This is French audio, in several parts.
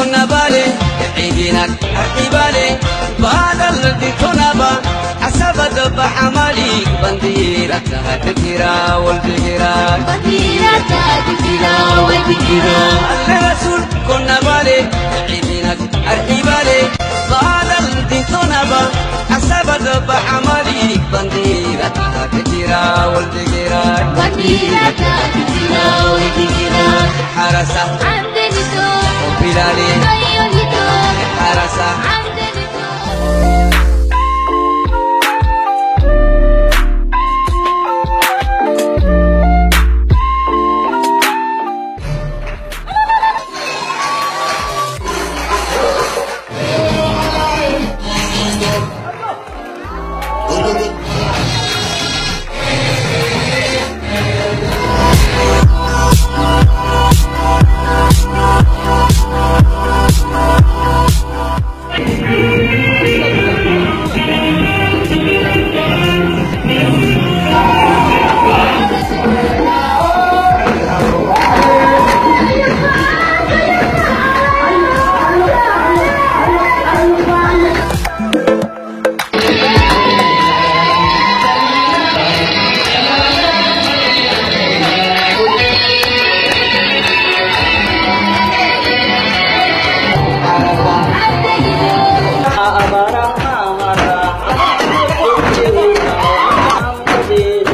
كنا بالي عيدينك أحبالي بعد الذي تنبا حسب دب حمالي بنديرك تكيرا والفكرة بنديرك تكيرا والفكرة الرسول كنا بالي عيدينك أحبالي بعد الذي تنبا حسب دب حمالي بنديرك تكيرا والفكرة بنديرك تكيرا والفكرة حرسة عندي تو وبلالي أيوة تو حرسة عندي تو Yeah.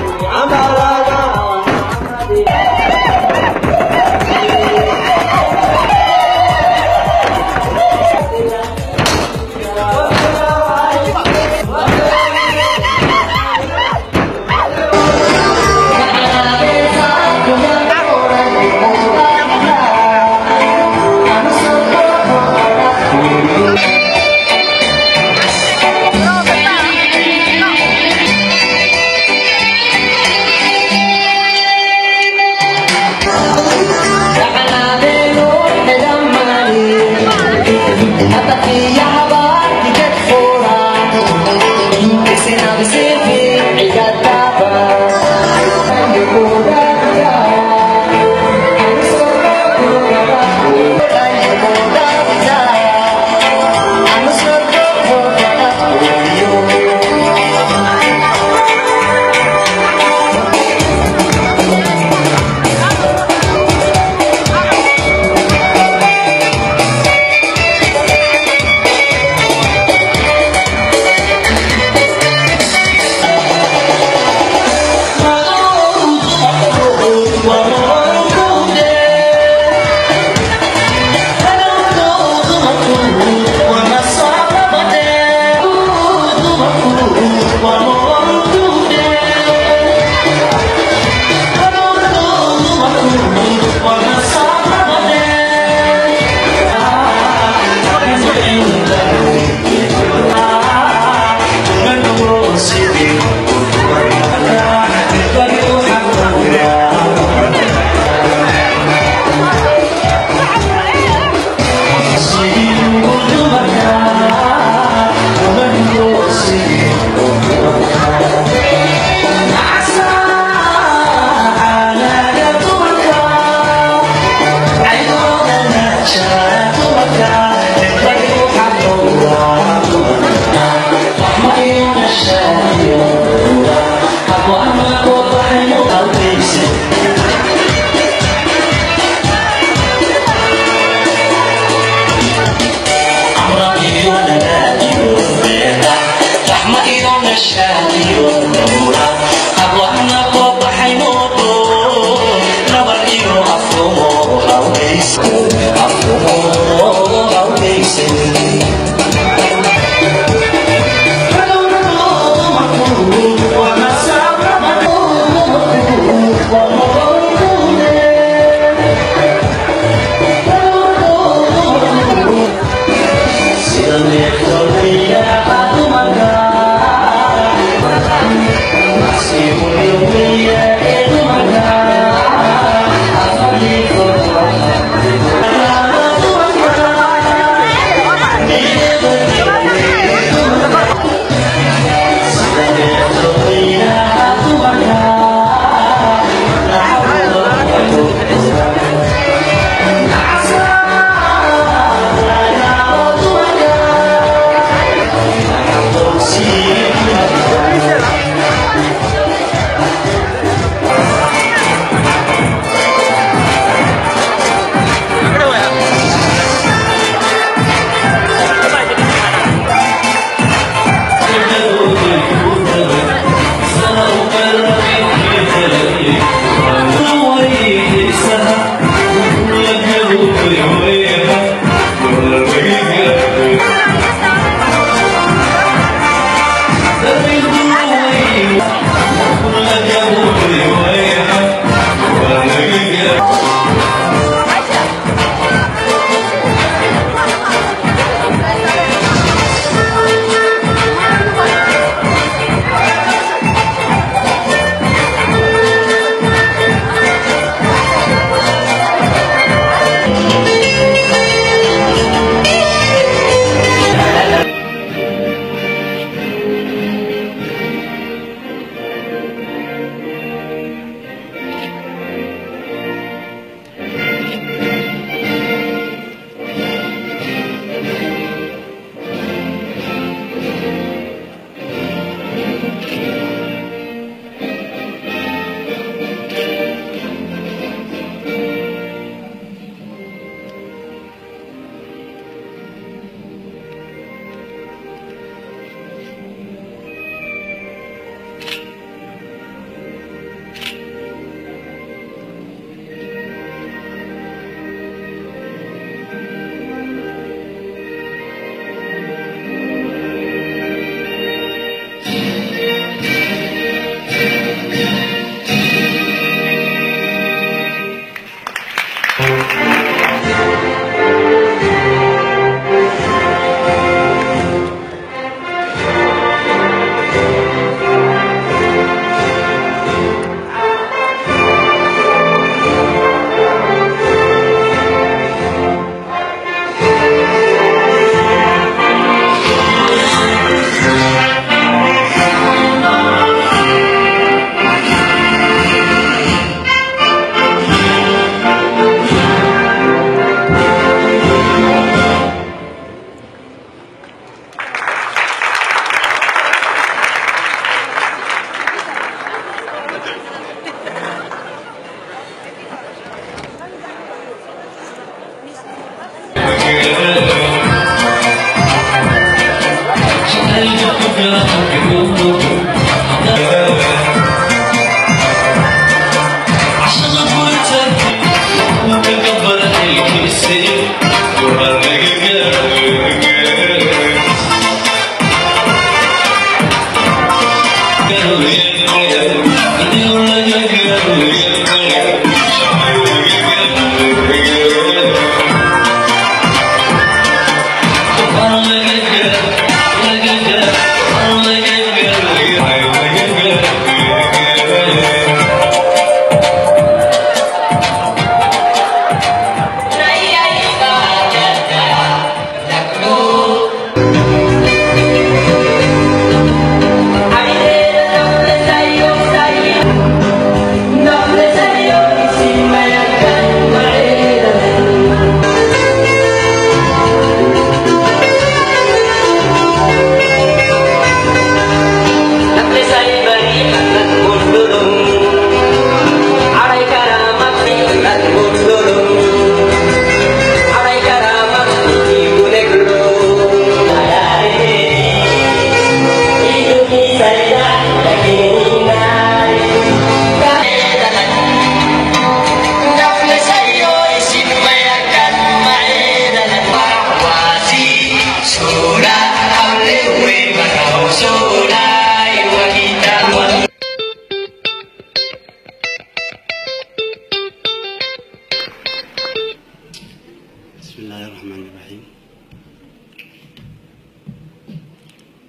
Bismillahirrahmanirrahim.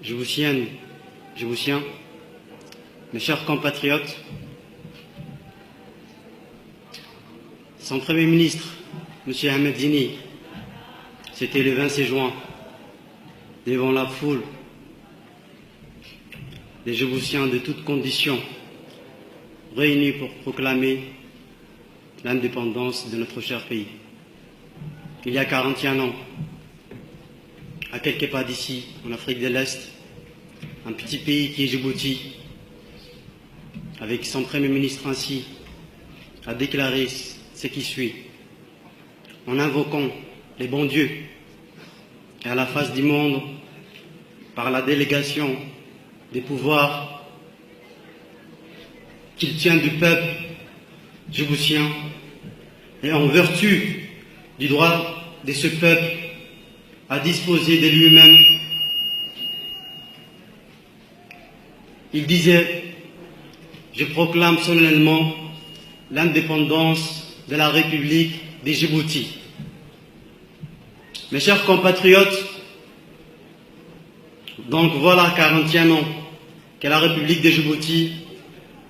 Djiboutiens, mes chers compatriotes, son Premier ministre, M. Ahmed Zini, c'était le 26 juin, devant la foule des Djiboutiens de toutes conditions, réunis pour proclamer l'indépendance de notre cher pays. Il y a 41 ans, à quelques pas d'ici, en Afrique de l'Est, un petit pays qui est Djibouti, avec son Premier ministre ainsi, a déclaré ce qui suit, en invoquant les bons dieux et à la face du monde, par la délégation des pouvoirs qu'il tient du peuple djiboutien, et en vertu du droit de ce peuple à disposer de lui-même. Il disait: je proclame solennellement l'indépendance de la République de Djibouti. Mes chers compatriotes, donc voilà 41 ans que la République de Djibouti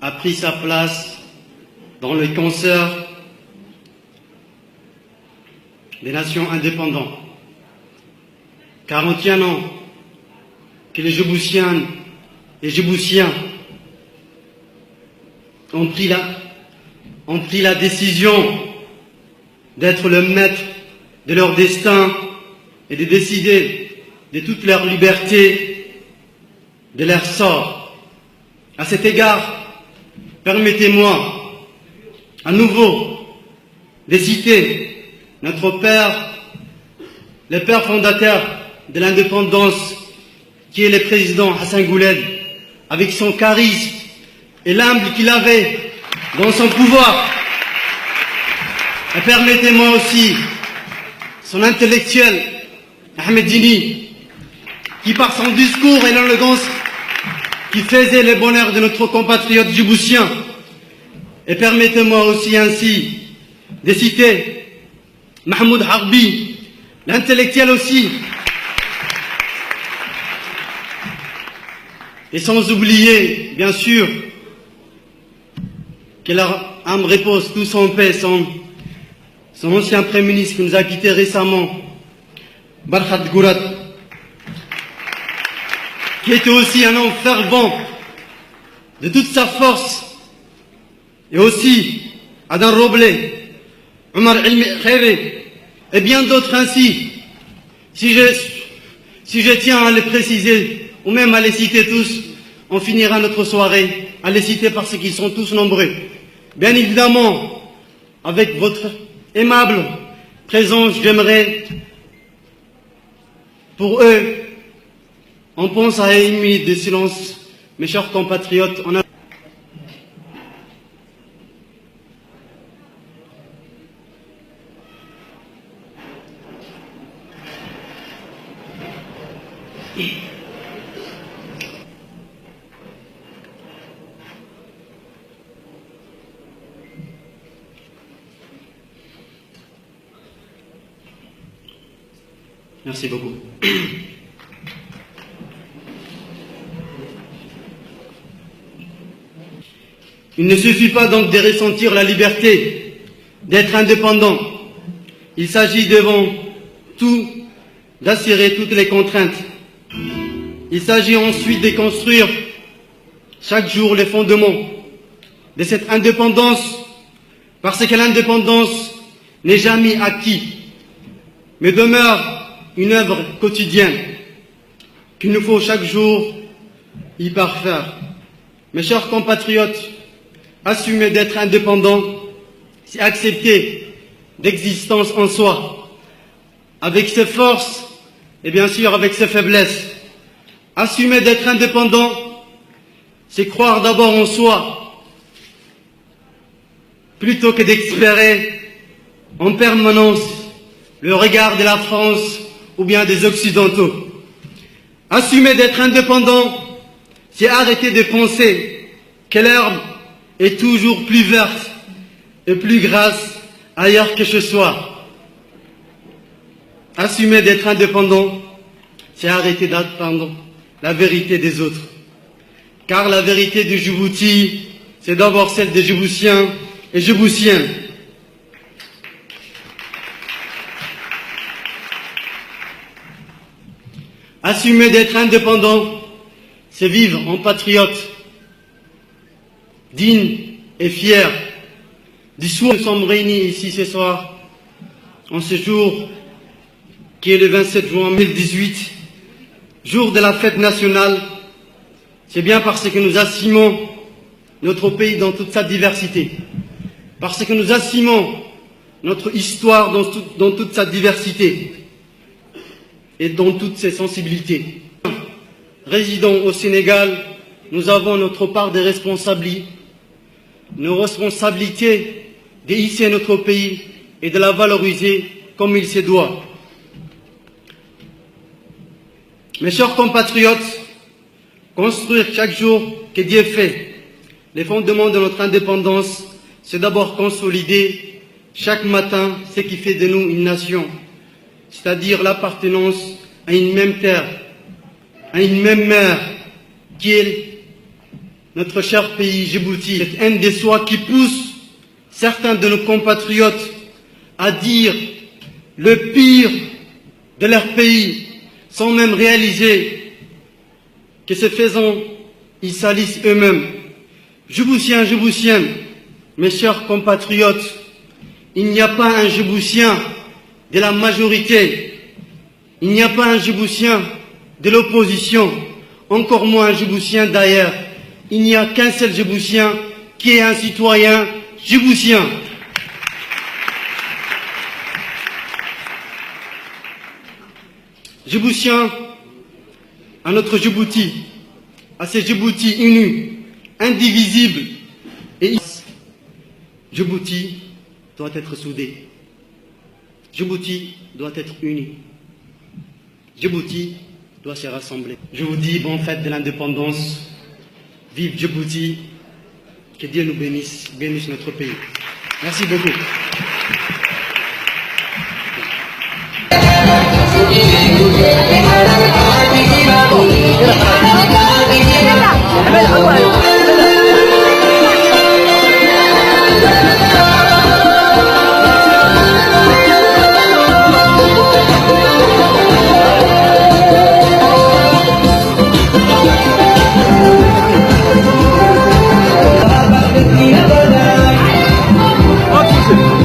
a pris sa place dans le concert des nations indépendantes. 41 ans que les Djiboutiennes et Djiboutiens ont pris la décision d'être le maître de leur destin et de décider de toute leur liberté, de leur sort. À cet égard, permettez-moi à nouveau de citer notre père, le père fondateur de l'indépendance, qui est le président Hassan Gouled, avec son charisme et l'humble qu'il avait dans son pouvoir. Et permettez-moi aussi son intellectuel, Ahmed Zini, qui par son discours et l'élégance qui faisait le bonheur de notre compatriote djiboutien. Et permettez-moi aussi ainsi de citer Mahmoud Harbi, l'intellectuel aussi, et sans oublier, bien sûr, que leur âme repose tous en paix, son ancien Premier ministre qui nous a quittés récemment, Barkhad Gourat, qui était aussi un homme fervent de toute sa force, et aussi Adan Roblé, Omar El Khairi, et bien d'autres ainsi. Si je tiens à les préciser, ou même à les citer tous, on finira notre soirée à les citer parce qu'ils sont tous nombreux. Bien évidemment, avec votre aimable présence, j'aimerais, pour eux, on pense à une minute de silence, mes chers compatriotes. Merci beaucoup. Il ne suffit pas donc de ressentir la liberté, d'être indépendant. Il s'agit devant tout d'assurer toutes les contraintes. Il s'agit ensuite de construire chaque jour les fondements de cette indépendance, parce que l'indépendance n'est jamais acquise, mais demeure une œuvre quotidienne qu'il nous faut chaque jour y parfaire. Mes chers compatriotes, assumer d'être indépendant, c'est accepter d'existence en soi, avec ses forces et bien sûr avec ses faiblesses. Assumer d'être indépendant, c'est croire d'abord en soi, plutôt que d'espérer en permanence le regard de la France ou bien des Occidentaux. Assumer d'être indépendant, c'est arrêter de penser que l'herbe est toujours plus verte et plus grasse ailleurs que chez soi. Assumer d'être indépendant, c'est arrêter d'attendre la vérité des autres. Car la vérité du Djibouti, c'est d'abord celle des Djiboutiens et Djiboutiennes. Assumer d'être indépendant, c'est vivre en patriote, digne et fier. Du soir, nous sommes réunis ici ce soir, en ce jour qui est le 27 juin 2018, jour de la fête nationale. C'est bien parce que nous assumons notre pays dans toute sa diversité, parce que nous assumons notre histoire dans toute sa diversité et dans toutes ses sensibilités. Résidant au Sénégal, nous avons notre part de responsabilités, nos responsabilités de hisser notre pays et de la valoriser comme il se doit. Mes chers compatriotes, construire chaque jour que Dieu fait les fondements de notre indépendance, c'est d'abord consolider chaque matin ce qui fait de nous une nation, c'est-à-dire l'appartenance à une même terre, à une même mère, qui est notre cher pays Djibouti. Cette haine de soi qui pousse certains de nos compatriotes à dire le pire de leur pays, sans même réaliser que ce faisant, ils salissent eux-mêmes. Djiboutiens, Djiboutiennes, mes chers compatriotes, il n'y a pas un Djiboutien de la majorité, il n'y a pas un Djiboutien de l'opposition, encore moins un Djiboutien d'ailleurs. Il n'y a qu'un seul Djiboutien qui est un citoyen djiboutien. Djiboutiens, à notre Djibouti, à ces Djibouti unis, indivisibles et Djibouti doit être soudé. Djibouti doit être uni. Djibouti doit se rassembler. Je vous dis bonne fête de l'indépendance. Vive Djibouti. Que Dieu nous bénisse, bénisse notre pays. Merci beaucoup. Oxygen.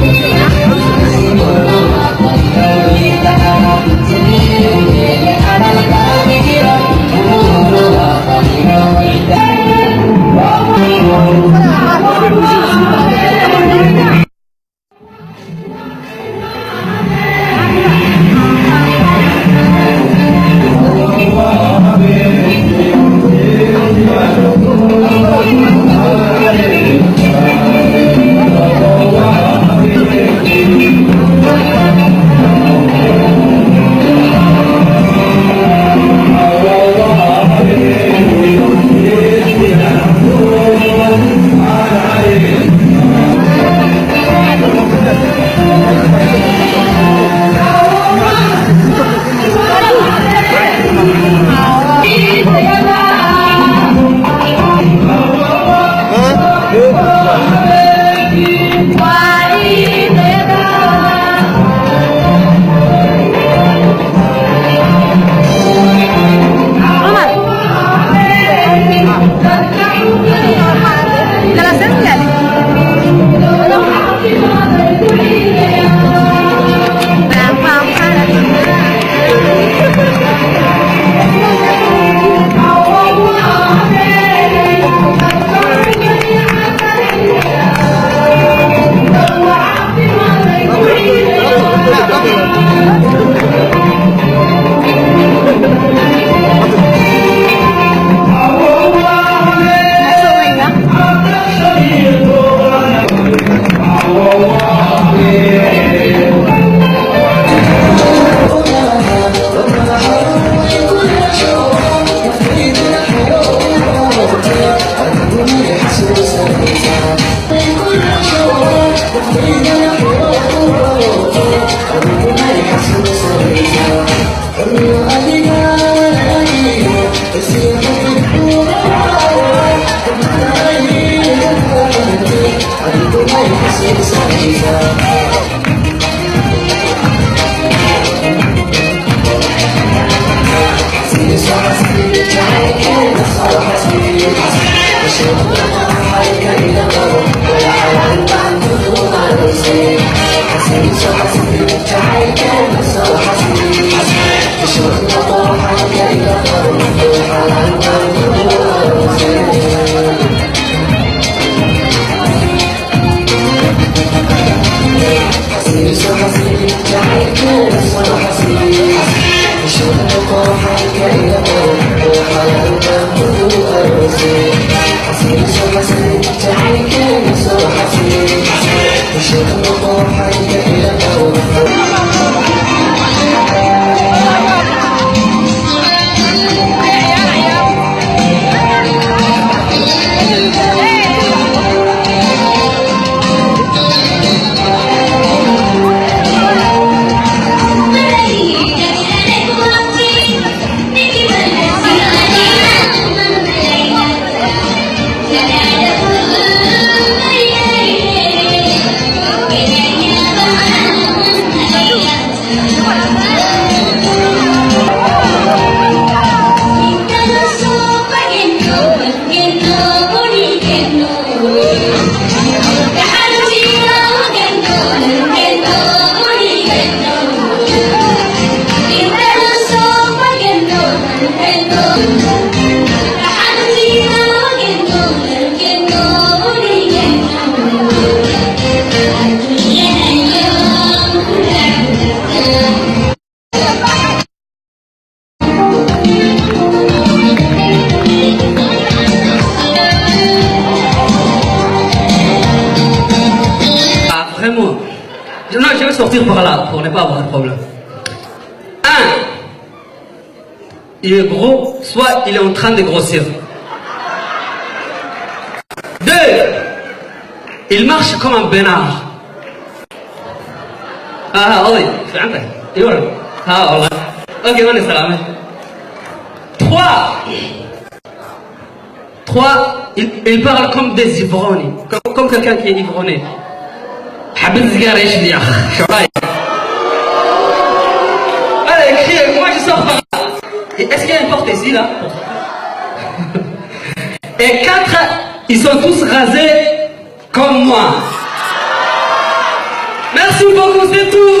Vraiment. Non, je vais sortir par là pour ne pas avoir de problème. Un, il est gros, soit il est en train de grossir. Deux, il marche comme un bénard. Ah, oui, c'est un peu. Et voilà. Ah, voilà. Ok, on est salamé. Trois, il parle comme des ivrognes, comme quelqu'un qui est ivronné. حبيت سيجاره ايش دي يا اخ شو رايك؟ Allez, criez, moi je sors par là. Est-ce qu'il y a une porte ici là? Et quatre, ils sont tous rasés comme moi. Merci beaucoup, c'est tout.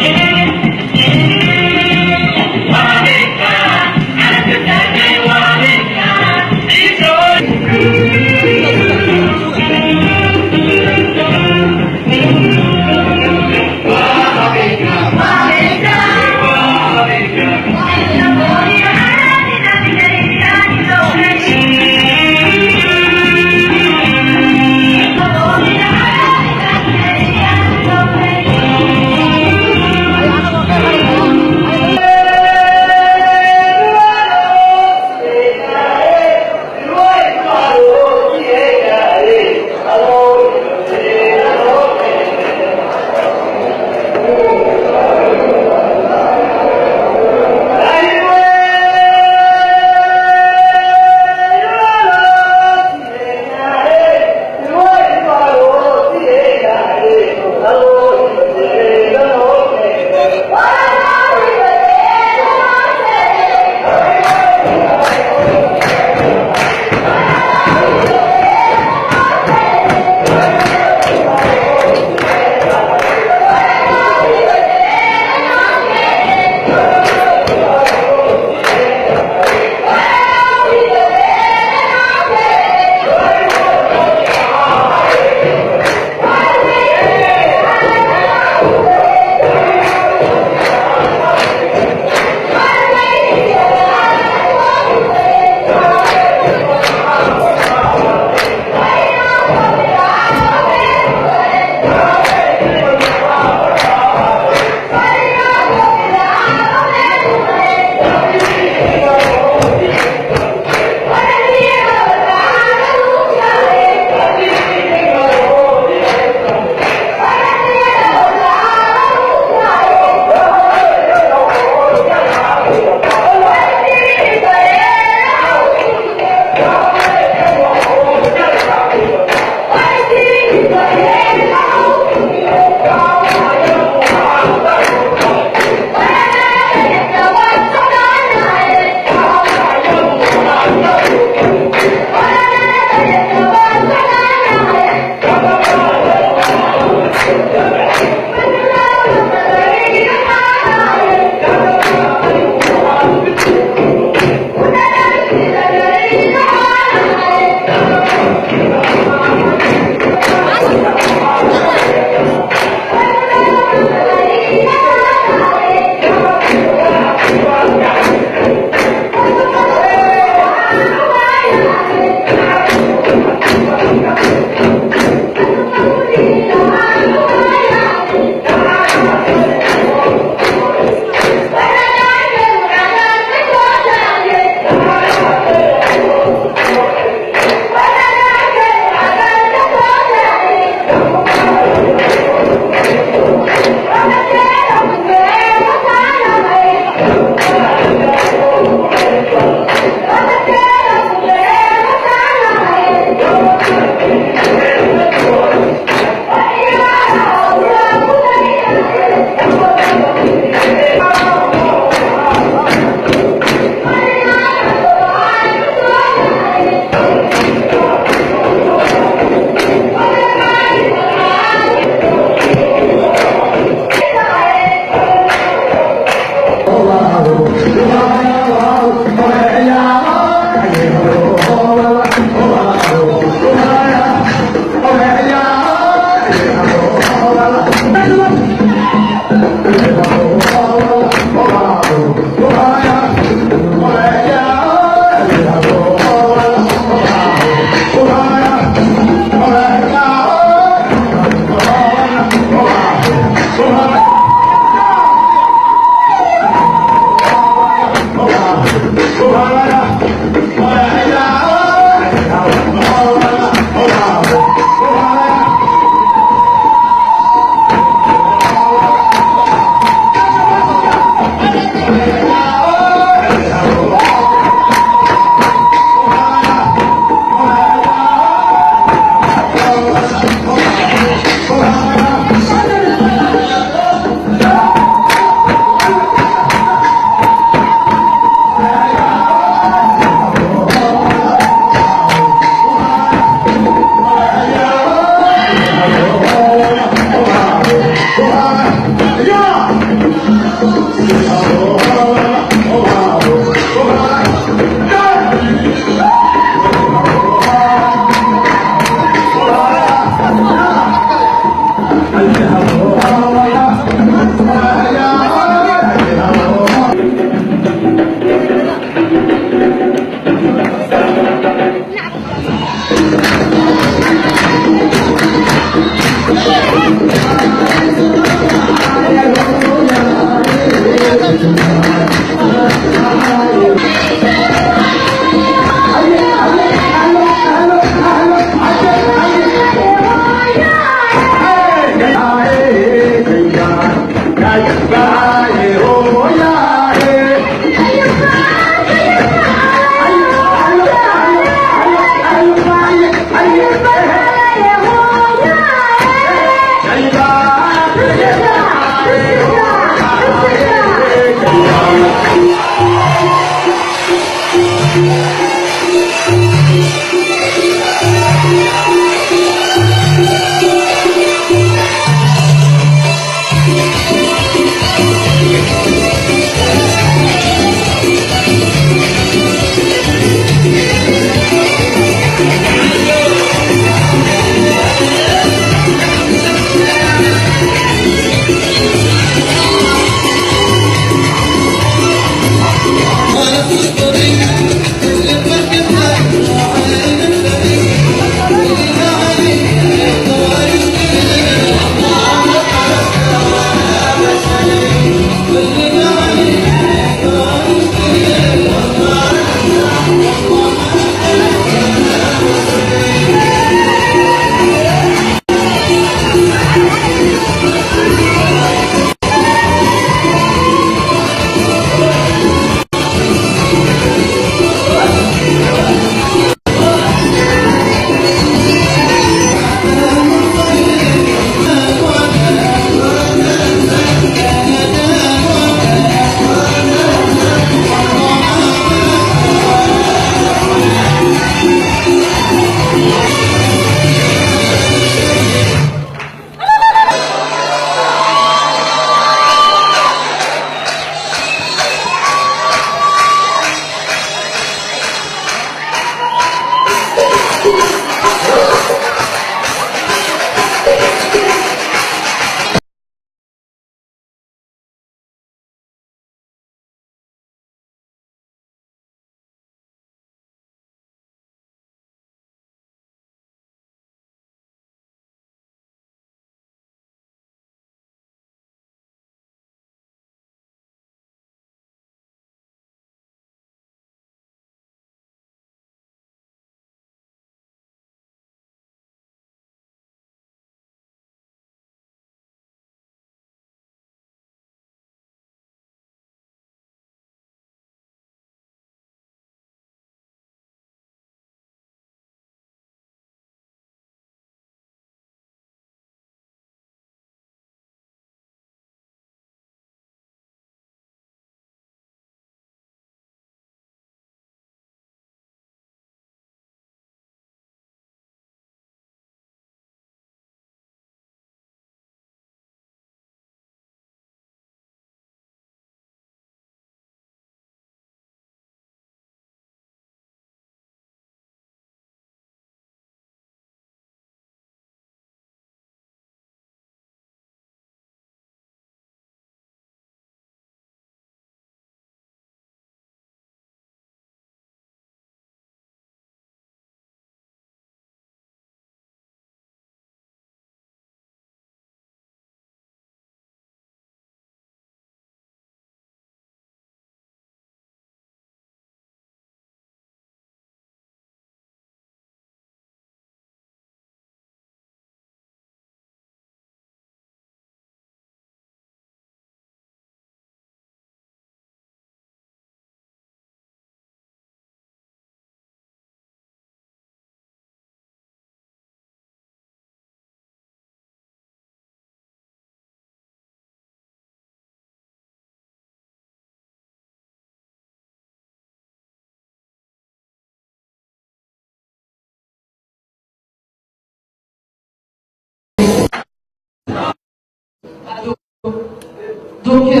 Donc, tu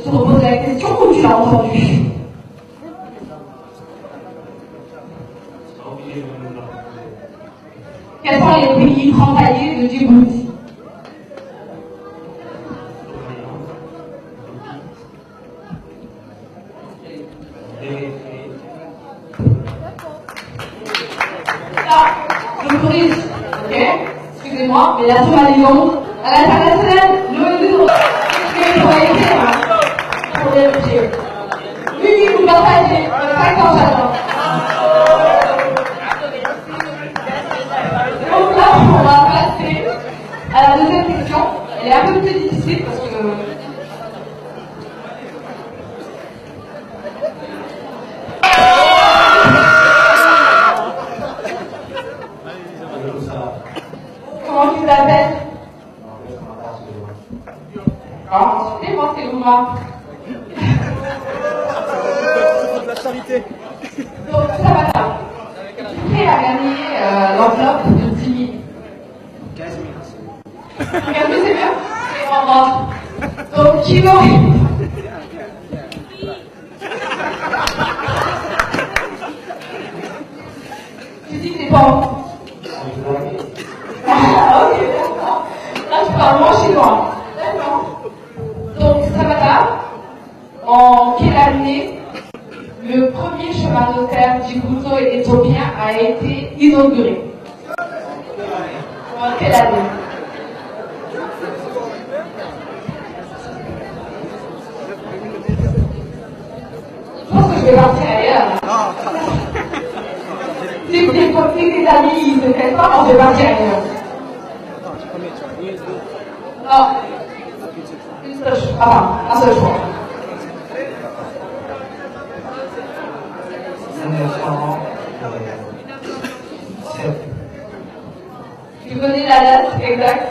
te reposes la question ou tu l'as entendu? Quels sont les pays frontaliers de Djibouti? Je corrige, ok? Excusez-moi, mais la Somaliland, à l'international, l'ONU, pour vérifier. Oui, vous partagez, 50 chacun. Donc là, on va passer à la deuxième question. Elle est un peu plus difficile parce que... Comment tu t'appelles? Ah, excusez-moi, c'est Louma. La charité. Donc, ça va là. Tu es prêt à gagner l'enveloppe de 10 000? 15 000. 15 000, c'est bien? C'est en bas. Donc, Kilo. Tu dis que c'est bon. Ah, ok, d'accord. Là, tu parles moins chinois. D'accord. Donc, ça va là. En quelle année le premier chemin de fer djibouto-éthiopien a été inauguré? En quelle année? Je pense que je vais partir ailleurs. Si tes amis ils ne fait pas, moi je vais partir ailleurs. Non. Un seul choix. 1907. Tu connais la date exacte?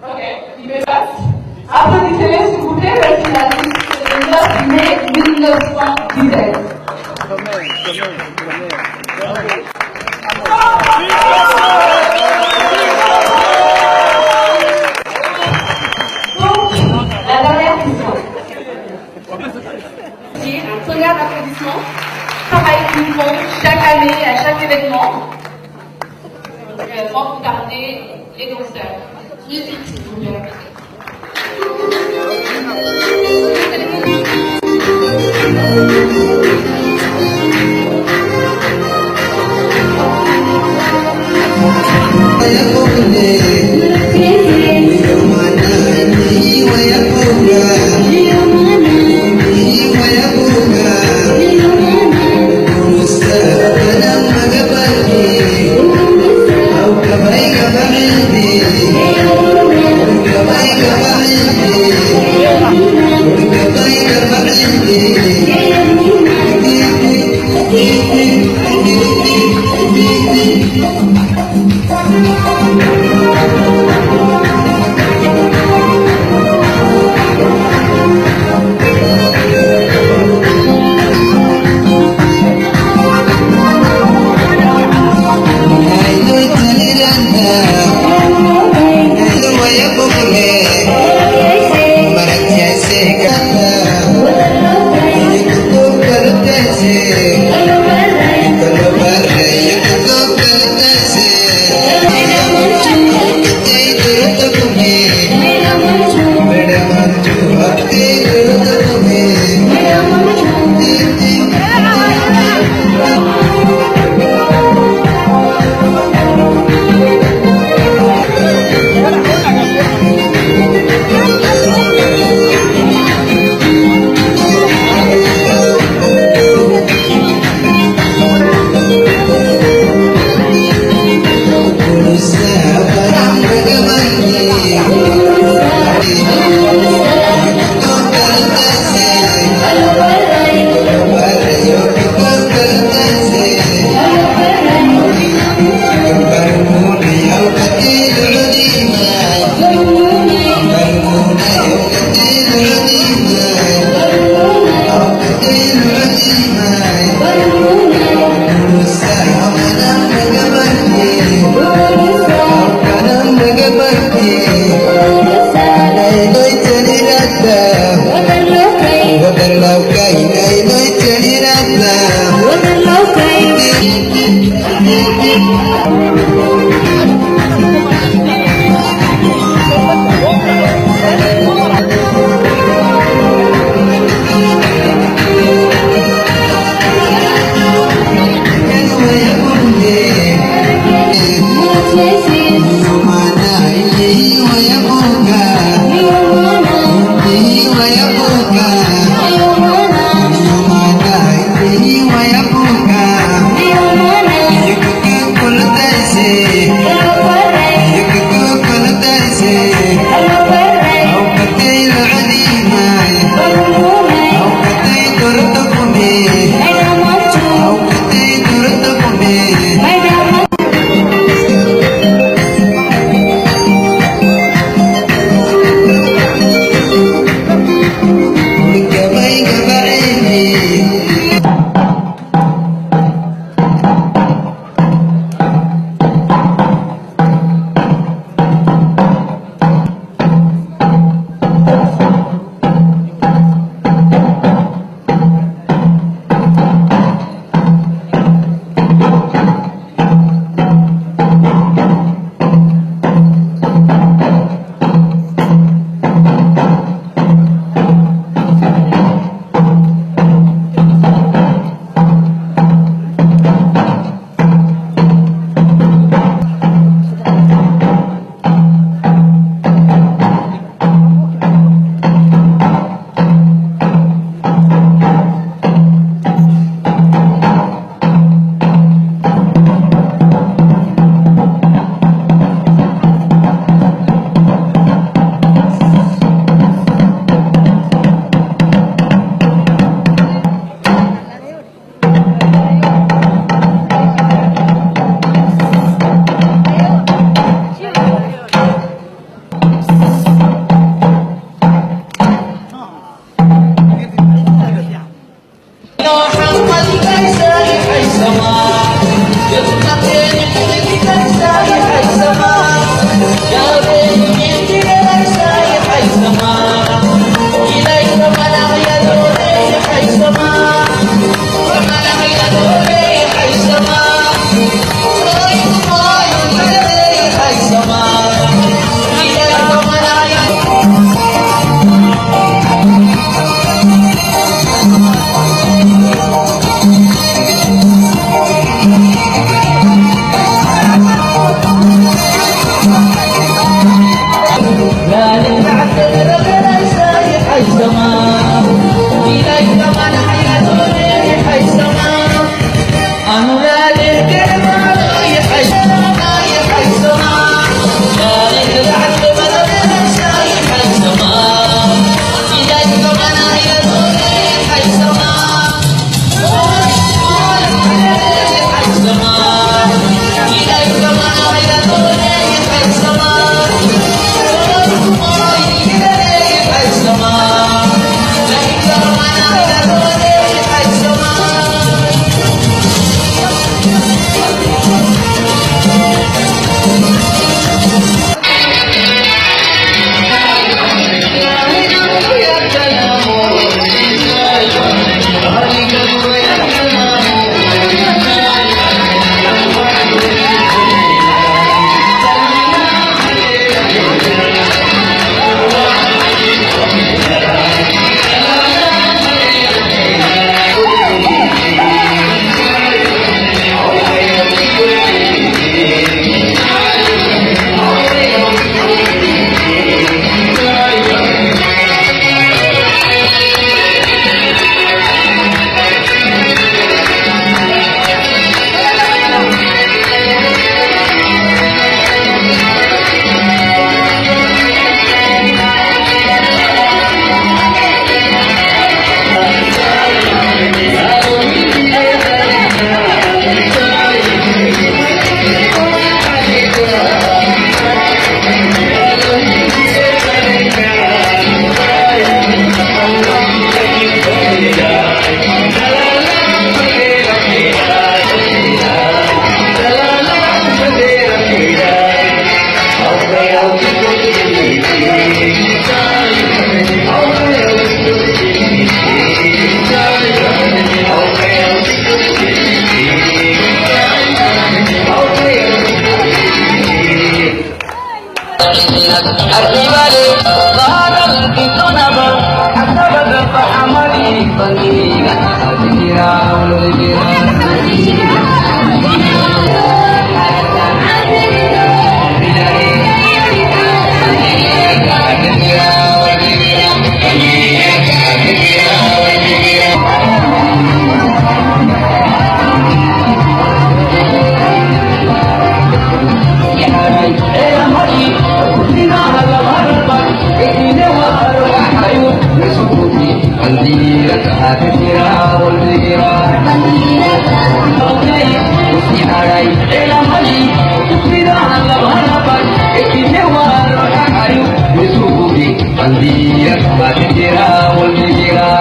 Ok, il me passe. Applaudissez-les s'il vous plaît parce qu'il a dit le 9 mai 1917. Donc, la dernière question. Un tonnerre d'applaudissements. Pareil tout le monde, chaque année, à chaque événement. Pour regarder les danseurs. Musique, s'il vous plaît. Barang Arrivale, Baral di Tonaba, Asabada Fahamali, Bandira, Adira, Olivira. Bandira, bandira, bandira,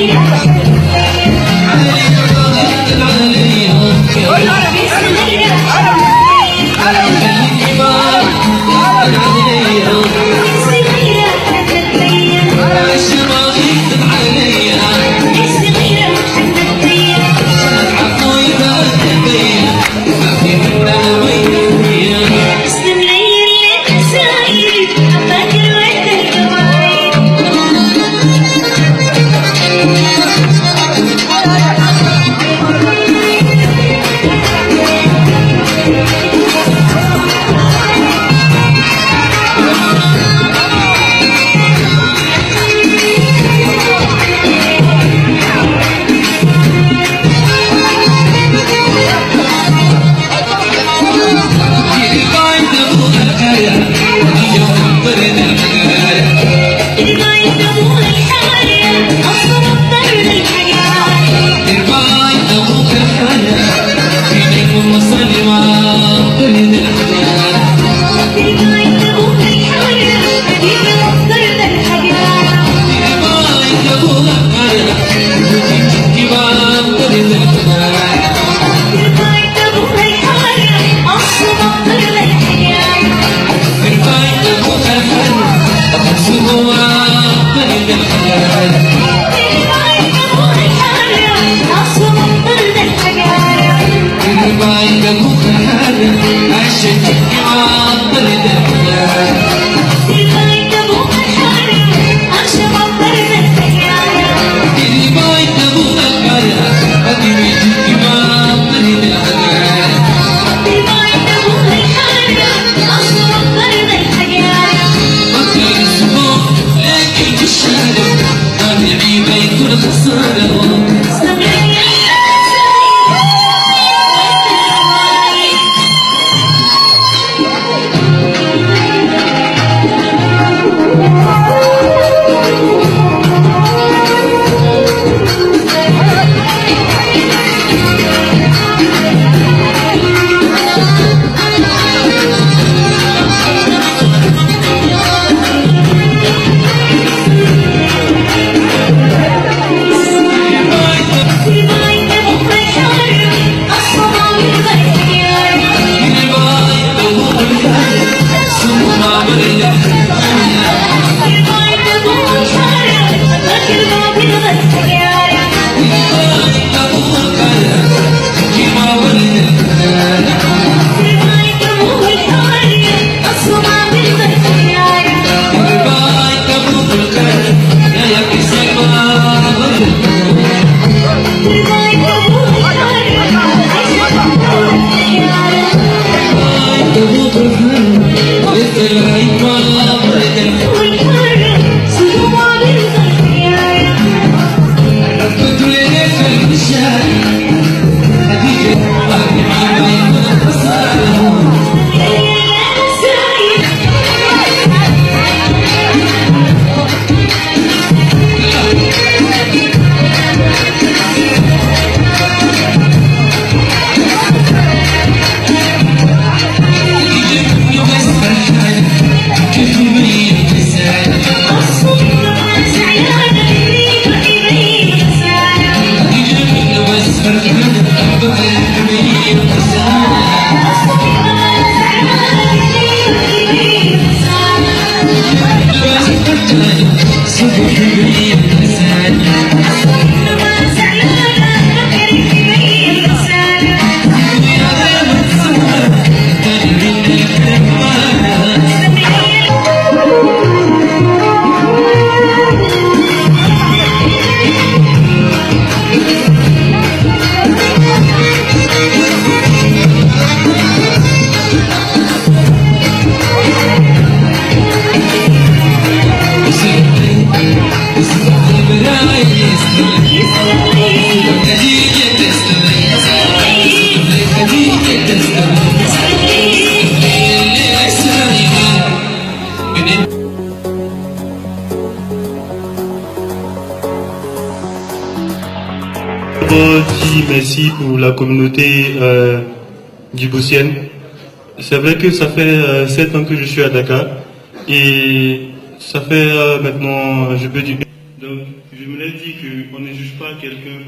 Yeah. Merci pour la communauté djiboutienne. C'est vrai que ça fait 7 ans que je suis à Dakar et ça fait maintenant, je peux dire. Donc, je me l'ai dit qu'on ne juge pas quelqu'un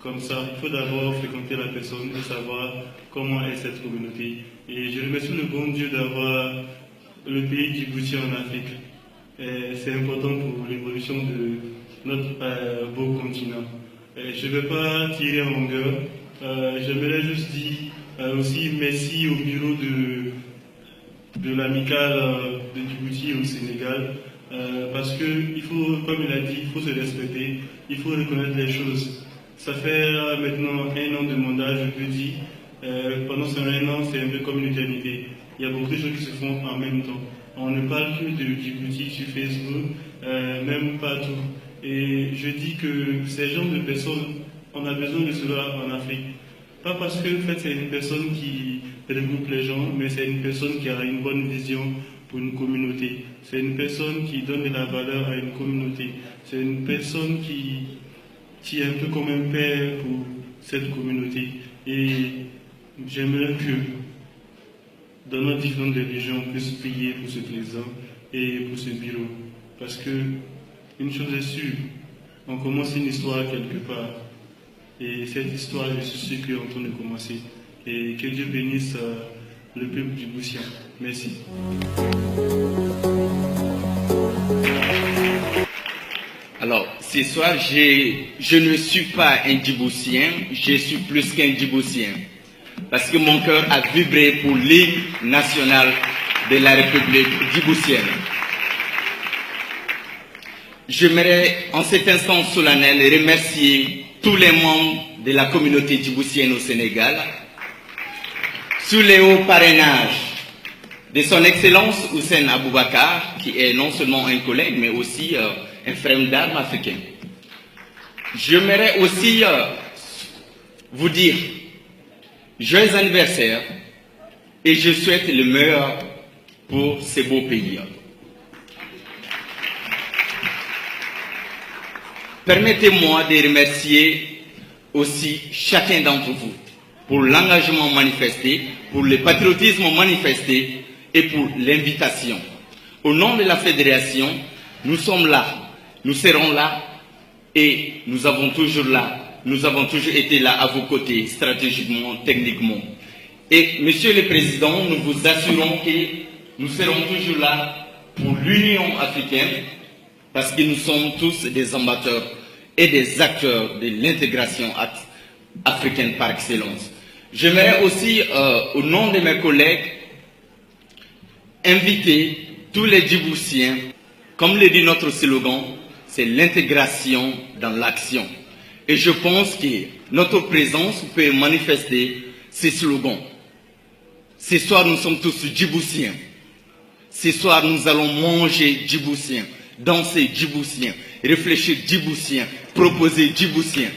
comme ça. Il faut d'abord fréquenter la personne et savoir comment est cette communauté. Et je remercie le bon Dieu d'avoir le pays Djibouti en Afrique. C'est important pour l'évolution de notre beau continent. Je ne vais pas tirer en longueur. J'aimerais juste dire aussi merci au bureau de l'amicale de Djibouti au Sénégal. Parce que, comme il a dit, il faut se respecter, il faut reconnaître les choses. Ça fait maintenant 1 an de mandat, je peux dire. Pendant ce 1 an, c'est un peu comme une éternité. Il y a beaucoup de choses qui se font en même temps. On ne parle que de Djibouti sur Facebook, même partout. Et je dis que ces genres de personnes, on a besoin de cela en Afrique. Pas parce que en fait, c'est une personne qui regroupe les gens, mais c'est une personne qui a une bonne vision pour une communauté. C'est une personne qui donne de la valeur à une communauté. C'est une personne qui est un peu comme un père pour cette communauté. Et j'aimerais que dans nos différentes religions, on puisse prier pour ce président et pour ce bureau. Parce que une chose est sûre, on commence une histoire quelque part. Et cette histoire, je suis sûr qu'elle est en train de commencer. Et que Dieu bénisse le peuple djiboutien. Merci. Alors, ce soir, je ne suis pas un Djiboutien, je suis plus qu'un Djiboutien. Parce que mon cœur a vibré pour l'hymne national de la République djiboutienne. J'aimerais en cet instant solennel remercier tous les membres de la communauté djiboutienne au Sénégal sous les hauts parrainages de son Excellence Houssen Aboubakar, qui est non seulement un collègue, mais aussi un frère d'armes africain. J'aimerais aussi vous dire joyeux anniversaire et je souhaite le meilleur pour ce beau pays. Permettez-moi de remercier aussi chacun d'entre vous pour l'engagement manifesté, pour le patriotisme manifesté et pour l'invitation. Au nom de la fédération, nous sommes là, nous serons là et nous avons toujours été là à vos côtés, stratégiquement, techniquement. Et Monsieur le Président, nous vous assurons que nous serons toujours là pour l'Union africaine, parce que nous sommes tous des ambassadeurs et des acteurs de l'intégration africaine par excellence. J'aimerais aussi, au nom de mes collègues, inviter tous les Djiboutiens, comme le dit notre slogan, c'est l'intégration dans l'action. Et je pense que notre présence peut manifester ces slogans. Ce soir, nous sommes tous Djiboutiens. Ce soir, nous allons manger Djiboutiens, danser Djiboutiens, réfléchir Djiboutiens, proposer Djiboutiens.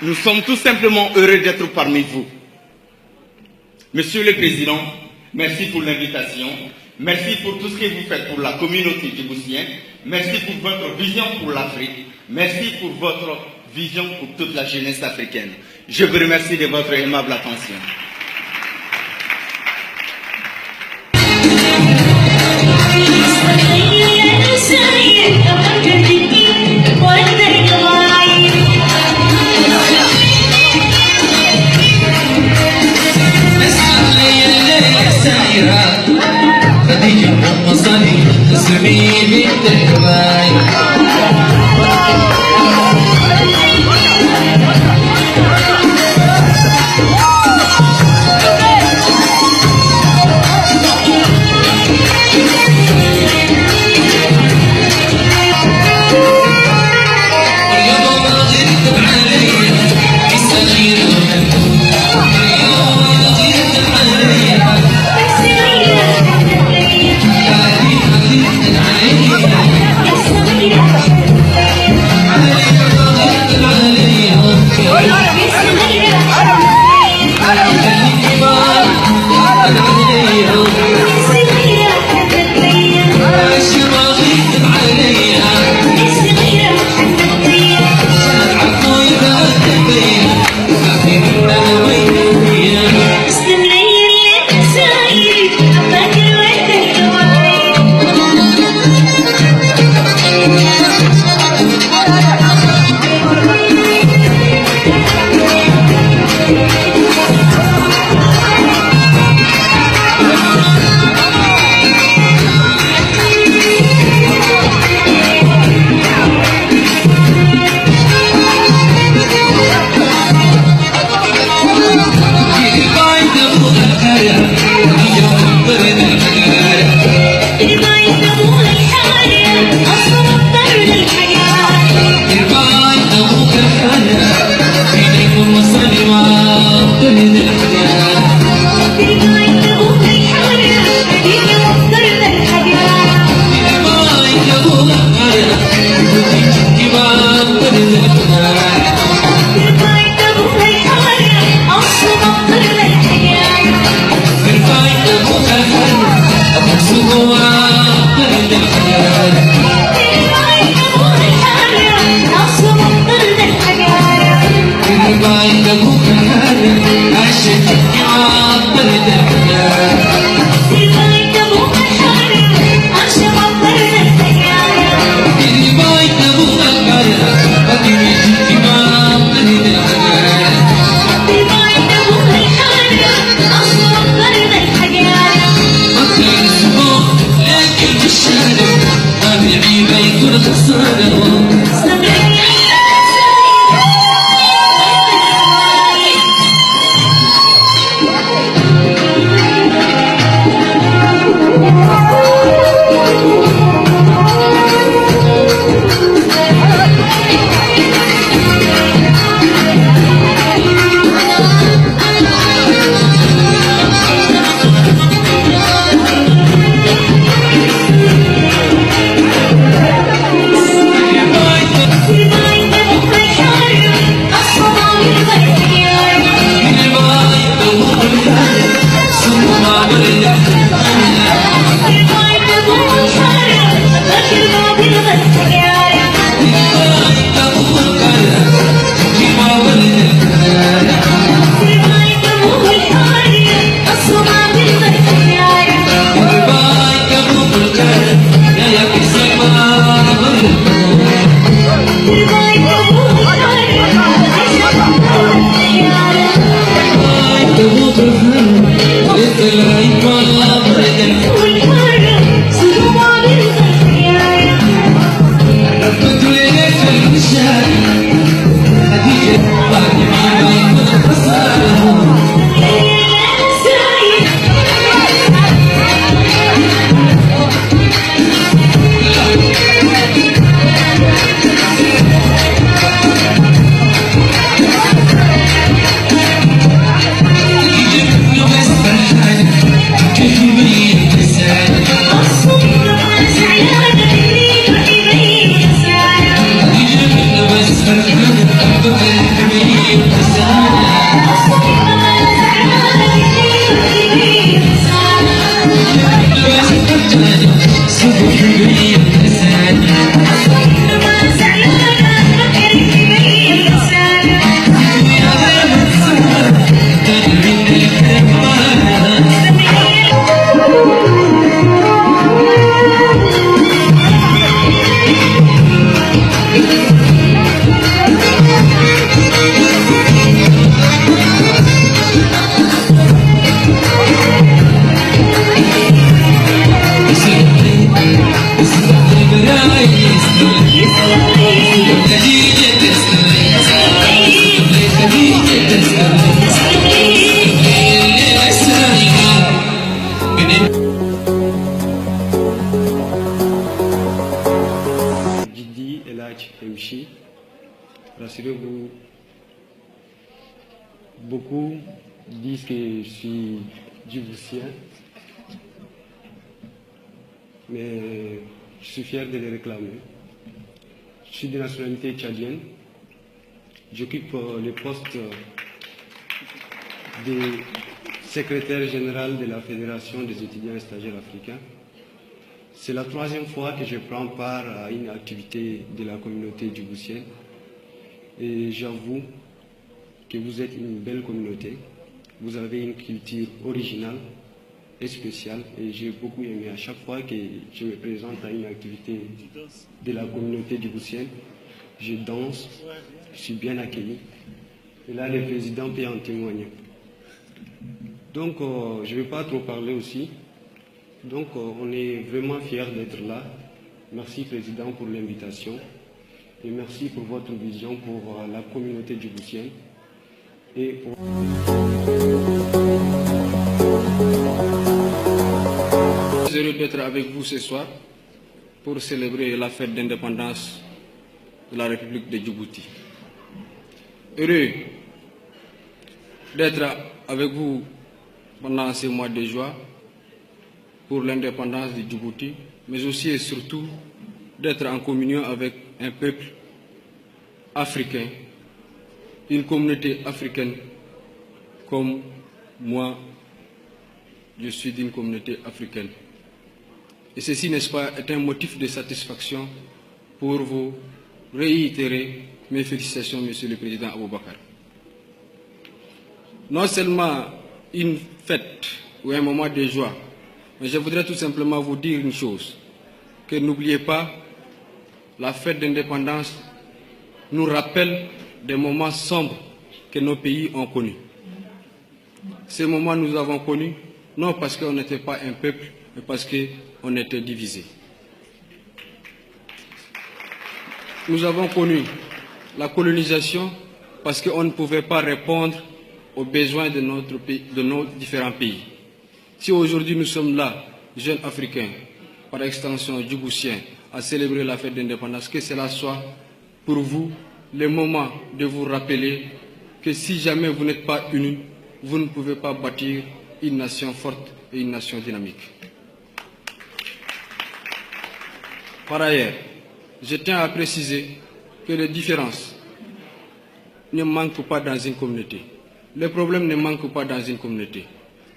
Nous sommes tout simplement heureux d'être parmi vous. Monsieur le Président, merci pour l'invitation. Merci pour tout ce que vous faites pour la communauté djiboutienne. Merci pour votre vision pour l'Afrique. Merci pour votre vision pour toute la jeunesse africaine. Je vous remercie de votre aimable attention. Radhi rassurez-vous, beaucoup disent que je suis djiboutien, mais je suis fier de les réclamer. Je suis de nationalité tchadienne. J'occupe le poste de secrétaire général de la Fédération des étudiants et stagiaires africains. C'est la 3e fois que je prends part à une activité de la communauté djiboutienne. Et j'avoue que vous êtes une belle communauté. Vous avez une culture originale et spéciale. Et j'ai beaucoup aimé à chaque fois que je me présente à une activité de la communauté djiboutienne. Je danse, je suis bien accueilli. Et là, le président peut en témoigner. Donc, je ne vais pas trop parler aussi. Donc, on est vraiment fiers d'être là. Merci, Président, pour l'invitation. Et merci pour votre vision pour la communauté djiboutienne. Et pour... Je suis heureux d'être avec vous ce soir pour célébrer la fête d'indépendance de la République de Djibouti. Heureux d'être avec vous pendant ces mois de joie pour l'indépendance de Djibouti, mais aussi et surtout d'être en communion avec un peuple africain, une communauté africaine comme moi, je suis d'une communauté africaine. Et ceci, n'est-ce pas, est un motif de satisfaction pour vous réitérer mes félicitations, Monsieur le Président Aboubakar. Non seulement une fête ou un moment de joie, mais je voudrais tout simplement vous dire une chose, que n'oubliez pas, la fête d'indépendance nous rappelle des moments sombres que nos pays ont connus. Ces moments nous avons connus, non parce qu'on n'était pas un peuple, mais parce qu'on était divisés. Nous avons connu la colonisation parce qu'on ne pouvait pas répondre aux besoins de notre pays, de nos différents pays. Si aujourd'hui nous sommes là, jeunes Africains, par extension djiboutiens, à célébrer la fête d'indépendance, que cela soit pour vous le moment de vous rappeler que si jamais vous n'êtes pas unis, vous ne pouvez pas bâtir une nation forte et une nation dynamique. Par ailleurs, je tiens à préciser que les différences ne manquent pas dans une communauté. Les problèmes ne manquent pas dans une communauté,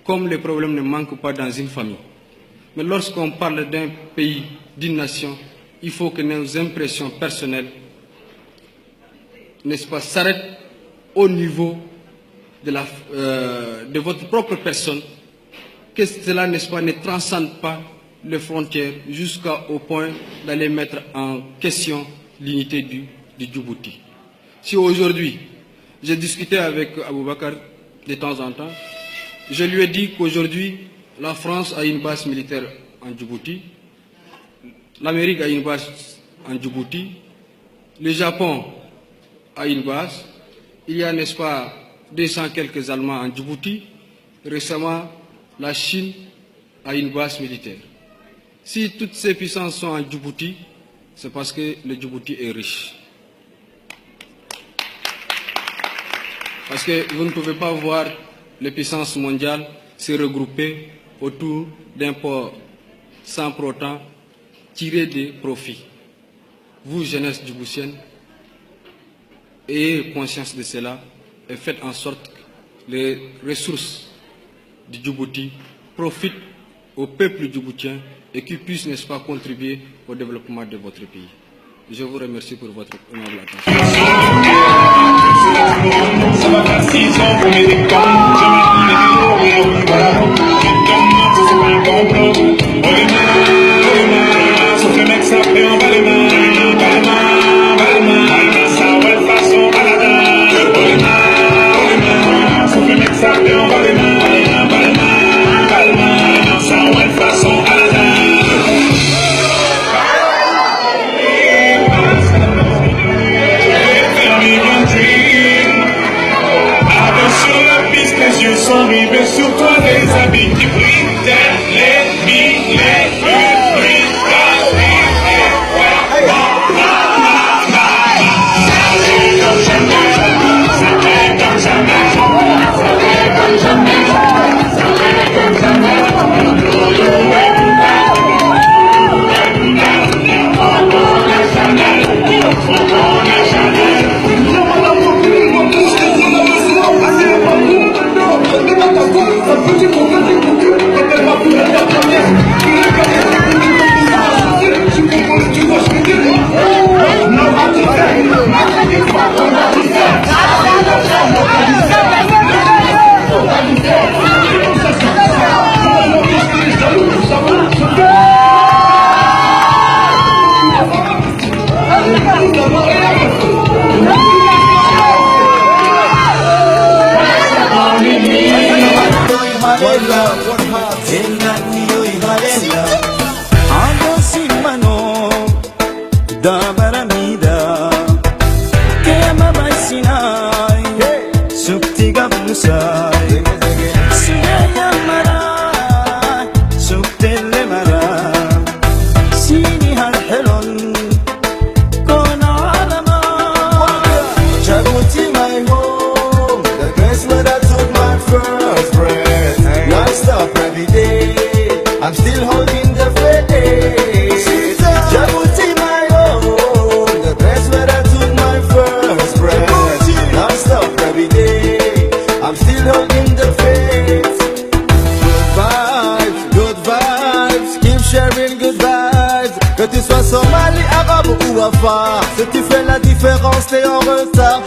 comme les problèmes ne manquent pas dans une famille. Mais lorsqu'on parle d'un pays, d'une nation, il faut que nos impressions personnelles, n'est-ce pas, s'arrêtent au niveau de votre propre personne, que cela, n'est-ce pas, ne transcende pas les frontières jusqu'au point d'aller mettre en question l'unité du Djibouti. Si aujourd'hui, j'ai discuté avec Aboubakar de temps en temps, je lui ai dit qu'aujourd'hui, la France a une base militaire en Djibouti, l'Amérique a une base en Djibouti, le Japon a une base, il y a, n'est-ce pas, 200 quelques Allemands en Djibouti, récemment, la Chine a une base militaire. Si toutes ces puissances sont en Djibouti, c'est parce que le Djibouti est riche. Parce que vous ne pouvez pas voir les puissances mondiales se regrouper autour d'un port sans pour autant tirer des profits. Vous, jeunesse djiboutienne, ayez conscience de cela et faites en sorte que les ressources du Djibouti profitent au peuple djiboutien et qu'ils puissent, n'est-ce pas, contribuer au développement de votre pays. Je vous remercie pour votre aimable attention. Sont rivés sur toi, les habits qui brillent, les اللي مرا سيني هالحلم كون عالما جابوتي my home the place where I took my first breath non-stop every day I'm still holding the faith Jabuti my home the place where I took my first breath non-stop every day I'm still holding the faith good vibes keep sharing good vibes que tu sois somali, arabe ou afar ce qui fait la différence t'es en retard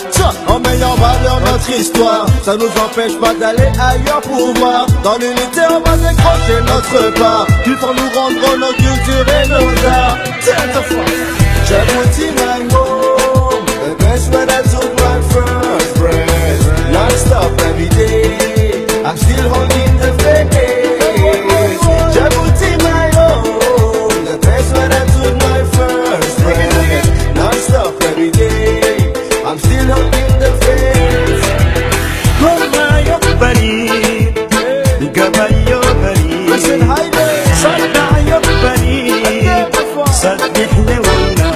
en mettant en valeur notre histoire ça nous empêche pas d'aller ailleurs pour voir dans l'unité on va décrocher notre part il faut nous rendre nos cultures et nos arts Jabuti my home the best when I took my first breath non-stop every day I'm still holding the faith Jabuti my home the best when I took my first breath non-stop every day I'm still holding the faith Goma yokbari Gaba yokbari Sada yokbari Sadih lewina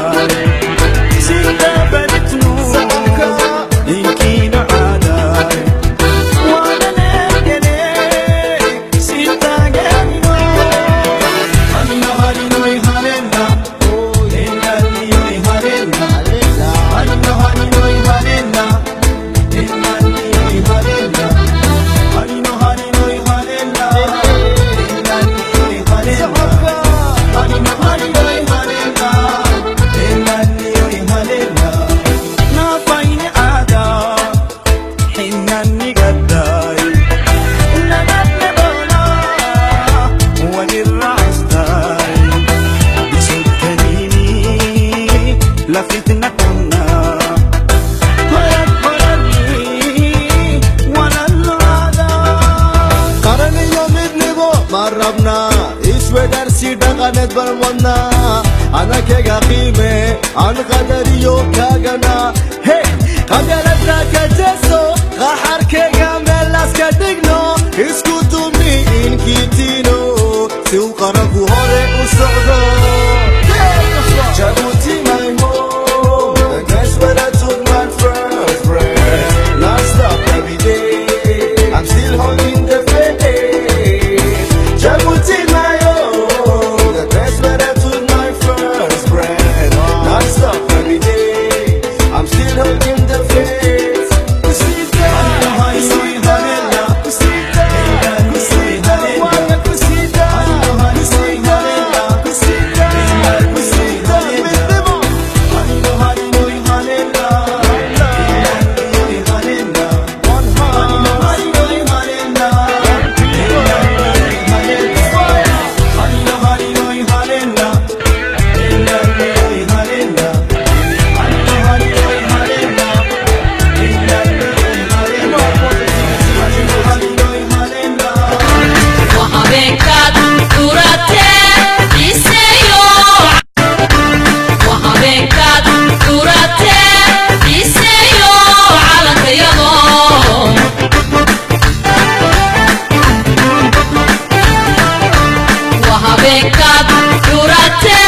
Sida banitnu Inkina adai Wana negene Sita genwa Anna harino ihanena Enali ihanena Anna harino ihanena Enali ihanena Harino harino ihanena Enali ihanena Harino harino ihanena Enali ihanena Na paini ada Hinani gaddai Nanatne bona Wani rastai Bisukkanini La fitna kunna Barat barani Wala lada Karani yom ibni bo marrabna Ishwe darsi daganet barmonna Ana kega qime An qadari yo kagana Hey Qagalatna kajeso Qahar kega melas kadigno Iskutumi inkitino Siu qaraku hore usogdo Jabuti my home the place where I took my first breath non-stop every day I'm still holding the faith Jabuti my home the place where I took my first breath non-stop every day I'm still holding the faith Pecado, jurate